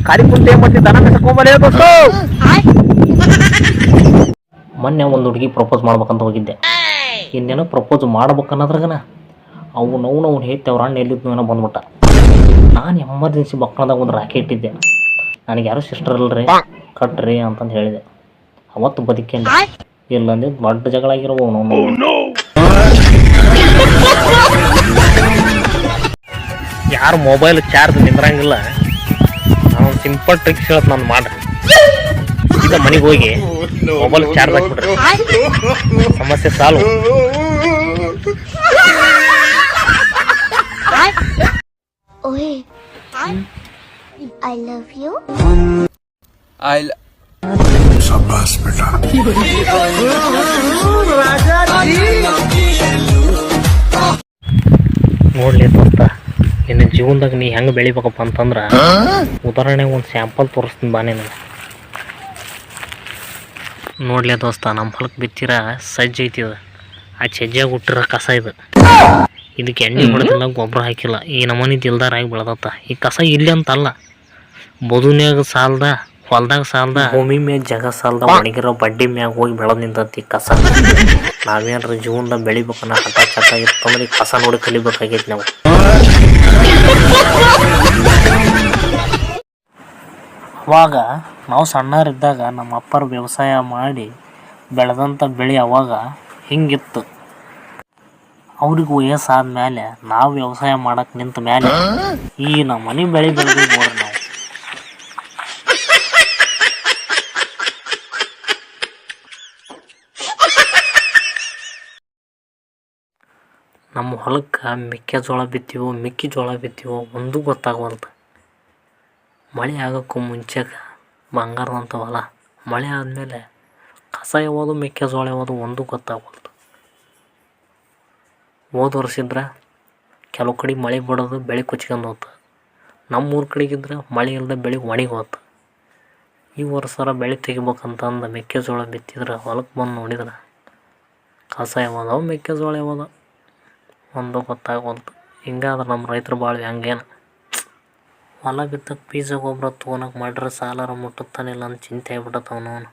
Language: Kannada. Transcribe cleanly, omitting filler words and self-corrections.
ಖಾಲಿ ಕುಂತ ಏನ್ ಮಾಡ್ತಿ ದನ ಮೇಸಕೊಂಬಲೇ ದೋಸ್ತು. ಮೊನ್ನೆ ಒಂದು ಹುಡುಗಿ ಪ್ರಪೋಸ್ ಮಾಡ್ಬೇಕಂತ ಹೋಗಿದ್ದೆ. ಇನ್ನೇನೋ ಪ್ರಪೋಸ್ ಮಾಡ್ಬೇಕನ್ನೋದ್ರಾಗನ ಅವ್ನು ಹೇಳ್ತೆ ಅವ್ರ ಅಣ್ಣ ಎಲ್ಲಿದ್ದು ಏನೋ ಬಂದ್ಬಿಟ್ಟ. ನಾನು ಎಮರ್ಜೆನ್ಸಿ ಮಕ್ಕಳದಾಗ ಒಂದು ರಾಖಿ ಇಟ್ಟಿದ್ದೆ. ನನಗೆ ಯಾರು ಸಿಸ್ಟರ್ ಇಲ್ಲರಿ ಕಟ್ರಿ ಅಂತಂದು ಹೇಳಿದೆ. ಅವತ್ತು ಬದುಕೇನೆ ಇಲ್ಲಂದ್ರೆ ದೊಡ್ಡ ಜಗಳ ಆಗಿರೋ ಯಾರು ಮೊಬೈಲ್ ಚಾರ್ಜ್ ನಿಂದ್ರಂಗಿಲ್ಲ. ನಾವು ಸಿಂಪಲ್ ಟ್ರಿಕ್ಸ್ ಹೇಳತ್ ನಾನು ಮಾಡ್ರಿ. ಈಗ ಮನೆಗೆ ಹೋಗಿ ಮೊಬೈಲ್ ಚಾರ್ಜ್ ಹಾಕ್ಬಿಡ್ರಿ, ಸಮಸ್ಯೆ ಸಾಲ್ವ್. I love you. शाबाश बेटा. ನೋಡ್ಲಿ ದೋಸ್ತ, ನಿನ್ನ ಜೀವನದಾಗ ನೀ ಹೆಂಗೆ ಬೆಳಿಬೇಕಪ್ಪ ಅಂತಂದ್ರೆ ಉದಾಹರಣೆಗೆ ಒಂದು ಸ್ಯಾಂಪಲ್ ತೋರಿಸ್ತೀನಿ ಬಾ ನೀನು. ನೋಡ್ಲಿ ದೋಸ್ತ, ನಮ್ಮ ಹೊಲಕ್ಕೆ ಬಿತ್ತಿರ ಸಜ್ಜೆ ಐತಿ ಇದು. ಆ ಸಜ್ಜೆಗೆ ಹುಟ್ಟಿರೋ ಕಸ ಇದು. ಇದಕ್ಕೆ ಎಣ್ಣೆ ಹೊಡೆದಿಲ್ಲ, ಗೊಬ್ಬರ ಹಾಕಿಲ್ಲ, ಈ ನಮೂನಿ ದಿಲ್ದಾರಾಗಿ ಬೆಳೆದತ್ತ. ಈ ಕಸ ಇಲ್ಲಿ ಅಂತಲ್ಲ, ಬದುನ್ಯಾಗ ಸಾಲ್ದ, ಹೊಲ್ದಾಗ ಸಾಲ್ದ, ಭೂಮಿ ಮ್ಯಾಗ ಜಾಗ ಸಾಲ್ದ, ಒಣಗಿರೋ ಬಡ್ಡಿ ಮ್ಯಾಗ ಹೋಗಿ ಬೆಳೆದು ನಿಂತತಿ ಕಸ. ನಾವೇನ್ರ ಜೀವನದಾಗ ಬೆಳಿಬೇಕನ್ನ ಹಠ ಚಟ ಇರ್ತಂದ್ರೆ ಈ ಕಸ ನೋಡಿ ಕಲಿಬೇಕಾಗೈತಿ ನಾವು. ಅವಾಗ ನಾವು ಸಣ್ಣರಿದ್ದಾಗ ನಮ್ಮ ಅಪ್ಪರು ವ್ಯವಸಾಯ ಮಾಡಿ ಬೆಳೆದಂಥ ಬೆಳೆ ಅವಾಗ ಹಿಂಗಿತ್ತು. ಅವ್ರಿಗೆ ವಯಸ್ಸಾದ ಮೇಲೆ ನಾವು ವ್ಯವಸಾಯ ಮಾಡಕ್ಕೆ ನಿಂತ ಮೇಲೆ ಈ ನಮ್ಮ ಮನೆ ಬೆಳೆ ಬೆಳೆದು ನೋಡ್ರಿ ನಾವು. ನಮ್ಮ ಹೊಲಕ್ಕೆ ಮೆಕ್ಕೆಜೋಳ ಬಿತ್ತೀವೋ ಮೆಕ್ಕೆಜೋಳ ಬಿತ್ತೀವೋ ಒಂದೂ ಗೊತ್ತಾಗವಲ್ದು. ಮಳೆ ಆಗೋಕ್ಕೂ ಮುಂಚೆಗೆ ಬಂಗಾರದಂಥ ಹೊಲ, ಮಳೆ ಆದಮೇಲೆ ಕಸ ಯಾವುದು ಮೆಕ್ಕೆಜೋಳ ಯಾವುದು ಒಂದೂ ಗೊತ್ತಾಗವಲ್ದು. ಹೋದ ವರ್ಷ ಇದ್ರೆ ಕೆಲವು ಕಡೆ ಮಳೆ ಬಿಡೋದು ಬೆಳೆ ಕೊಚ್ಕೊಂಡು ಹೋತು. ನಮ್ಮೂರ ಕಡೆಗಿದ್ರೆ ಮಳೆ ಇಲ್ಲದೆ ಬೆಳೆ ಒಣಗಿ ಹೋತು. ಈ ವರ್ಷರ ಬೆಳೆ ತೆಗಿಬೇಕಂತಂದು ಮೆಕ್ಕೆಜೋಳ ಬಿತ್ತಿದ್ರೆ ಹೊಲಕ್ಕೆ ಬಂದು ನೋಡಿದ್ರೆ ಕಸ ಯಾವುದು ಮೆಕ್ಕೆಜೋಳ ಯಾವುದು ಒಂದು ಗೊತ್ತಾಗವಲ್ದು. ಹಿಂಗಾದ್ರೆ ನಮ್ಮ ರೈತರು ಭಾಳ ಹೆಂಗೇನು ಹೊಲ ಬಿತ್ತಕ್ಕೆ ಬೀಜ ಗೊಬ್ಬರ ತೊಗೊಳಕ್ಕೆ ಮಾಡ್ರೆ ಸಾಲಾರ ಮುಟ್ಟುತ್ತಾನಿಲ್ಲ ಅಂತ ಚಿಂತೆ ಆಗ್ಬಿಟ್ಟತ್ತವ ನಾವು.